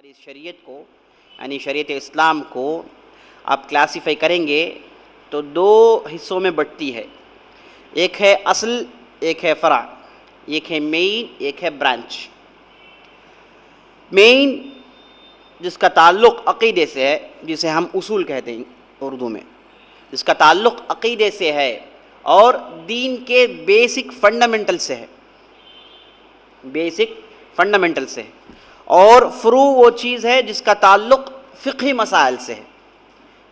ہماری شریعت کو یعنی شریعت اسلام کو آپ کلاسیفائی کریں گے تو دو حصوں میں بٹتی ہے. ایک ہے اصل، ایک ہے فرع، ایک ہے مین، ایک ہے برانچ. مین جس کا تعلق عقیدے سے ہے، جسے ہم اصول کہتے ہیں اردو میں، جس کا تعلق عقیدے سے ہے اور دین کے بیسک فنڈامنٹل سے ہے، بیسک فنڈامنٹل سے ہے. اور فروع وہ چیز ہے جس کا تعلق فقہی مسائل سے ہے،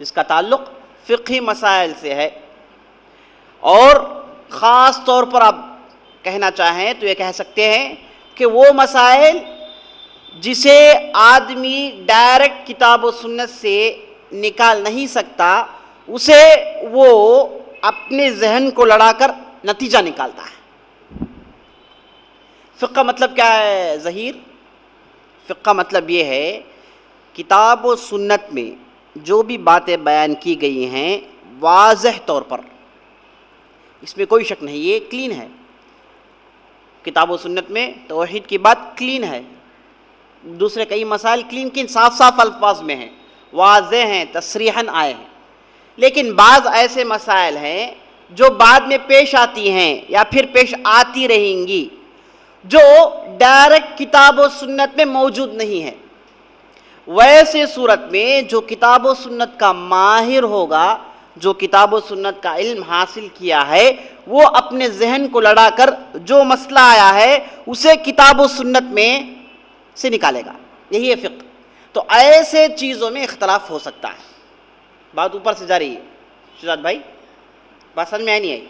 جس کا تعلق فقہی مسائل سے ہے. اور خاص طور پر آپ کہنا چاہیں تو یہ کہہ سکتے ہیں کہ وہ مسائل جسے آدمی ڈائریکٹ کتاب و سنت سے نکال نہیں سکتا، اسے وہ اپنے ذہن کو لڑا کر نتیجہ نکالتا ہے. فقہ کا مطلب کیا ہے ظہیر؟ فقہ کا مطلب یہ ہے کتاب و سنت میں جو بھی باتیں بیان کی گئی ہیں واضح طور پر، اس میں کوئی شک نہیں، یہ کلین ہے. کتاب و سنت میں توحید کی بات کلین ہے، دوسرے کئی مسائل کلین صاف صاف الفاظ میں ہیں، واضح ہیں، تصریحاً آئے ہیں. لیکن بعض ایسے مسائل ہیں جو بعد میں پیش آتی ہیں یا پھر پیش آتی رہیں گی، جو ڈائریکٹ کتاب و سنت میں موجود نہیں ہے. ویسے صورت میں جو کتاب و سنت کا ماہر ہوگا، جو کتاب و سنت کا علم حاصل کیا ہے، وہ اپنے ذہن کو لڑا کر جو مسئلہ آیا ہے اسے کتاب و سنت میں سے نکالے گا. یہی ہے فقہ. تو ایسے چیزوں میں اختلاف ہو سکتا ہے. بات اوپر سے جا رہی ہے شہزاد بھائی، بات سمجھ میں آئی نہیں آئی؟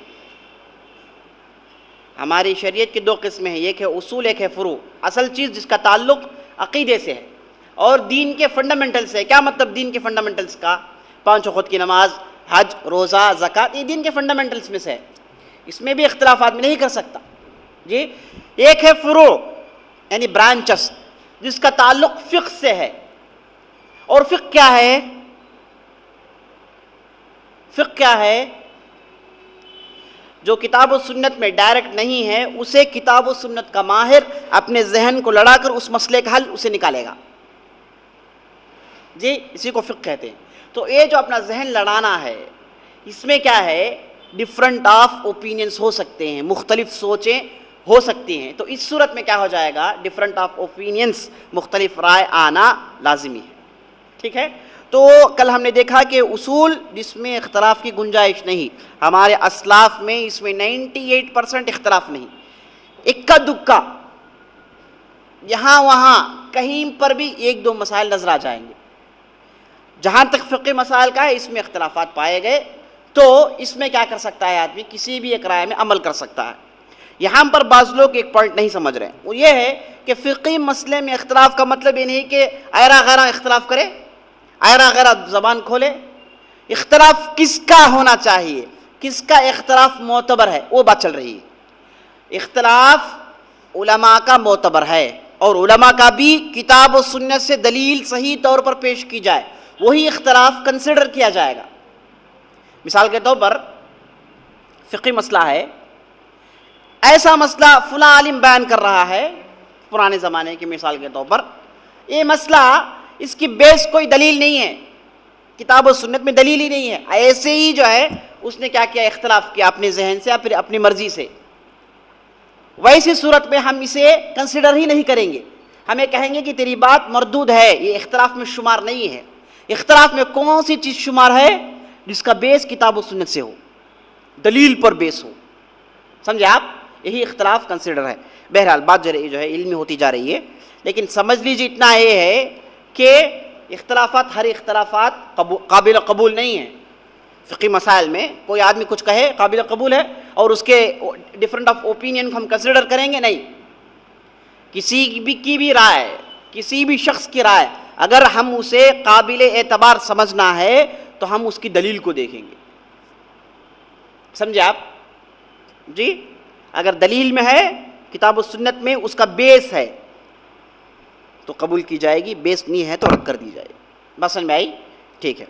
ہماری شریعت کی دو قسمیں ہیں، ایک ہے اصول، ایک ہے فروع. اصل چیز جس کا تعلق عقیدے سے ہے اور دین کے فنڈامنٹلز ہے. کیا مطلب دین کے فنڈامنٹلز کا؟ پانچ وقت کی نماز، حج، روزہ، زکوٰۃ، یہ دین کے فنڈامنٹلز میں سے ہے. اس میں بھی اختلاف آدمی نہیں کر سکتا. جی. ایک ہے فروع یعنی برانچز، جس کا تعلق فقہ سے ہے. اور فقہ کیا ہے؟ فقہ کیا ہے؟ جو کتاب و سنت میں ڈائریکٹ نہیں ہے اسے کتاب و سنت کا ماہر اپنے ذہن کو لڑا کر اس مسئلے کا حل اسے نکالے گا. جی، اسی کو فقہ کہتے ہیں. تو یہ جو اپنا ذہن لڑانا ہے، اس میں کیا ہے، ڈفرنٹ آف اوپینینس ہو سکتے ہیں، مختلف سوچیں ہو سکتی ہیں. تو اس صورت میں کیا ہو جائے گا، ڈفرنٹ آف اوپینینس، مختلف رائے آنا لازمی ہے. ٹھیک ہے. تو کل ہم نے دیکھا کہ اصول جس میں اختلاف کی گنجائش نہیں، ہمارے اسلاف میں اس میں 98% اختلاف نہیں. اکا دکا یہاں وہاں کہیں پر بھی ایک دو مسائل نظر آ جائیں گے. جہاں تک فقہ مسائل کا ہے اس میں اختلافات پائے گئے تو اس میں کیا کر سکتا ہے آدمی، کسی بھی ایک رائے میں عمل کر سکتا ہے. یہاں پر بعض لوگ ایک پوائنٹ نہیں سمجھ رہے ہیں، وہ یہ ہے کہ فقہی مسئلے میں اختلاف کا مطلب یہ نہیں کہ ایرا غیرا اختلاف کرے، ایرا غیرا زبان کھولے. اختلاف کس کا ہونا چاہیے، کس کا اختلاف معتبر ہے، وہ بات چل رہی ہے. اختلاف علماء کا معتبر ہے اور علماء کا بھی کتاب و سنت سے دلیل صحیح طور پر پیش کی جائے، وہی اختلاف کنسیڈر کیا جائے گا. مثال کے طور پر فقہی مسئلہ ہے، ایسا مسئلہ فلاں عالم بیان کر رہا ہے پرانے زمانے کی مثال کے طور پر، یہ مسئلہ اس کی بیس کوئی دلیل نہیں ہے، کتاب و سنت میں دلیل ہی نہیں ہے. ایسے ہی جو ہے اس نے کیا کیا، اختلاف کیا اپنے ذہن سے یا پھر اپنی مرضی سے. ویسی صورت میں ہم اسے کنسیڈر ہی نہیں کریں گے، ہمیں کہیں گے کہ تیری بات مردود ہے، یہ اختلاف میں شمار نہیں ہے. اختلاف میں کون سی چیز شمار ہے؟ جس کا بیس کتاب و سنت سے ہو، دلیل پر بیس ہو. سمجھے آپ؟ یہی اختلاف کنسیڈر ہے. بہرحال بات جو ہے علمی ہوتی جا رہی ہے، لیکن سمجھ لیجیے اتنا یہ ہے کہ اختلافات، ہر اختلافات قابل قبول نہیں ہیں. فقہی مسائل میں کوئی آدمی کچھ کہے قابل قبول ہے اور اس کے ڈفرنٹ آف اوپینین کو ہم کنسیڈر کریں گے نہیں. کسی کی بھی رائے، کسی بھی شخص کی رائے اگر ہم اسے قابل اعتبار سمجھنا ہے تو ہم اس کی دلیل کو دیکھیں گے. سمجھے آپ؟ جی. اگر دلیل میں ہے، کتاب و سنت میں اس کا بیس ہے تو قبول کی جائے گی، بیس نہیں ہے تو رد کر دی جائے گی. بس سمجھ میں آئی؟ ٹھیک ہے.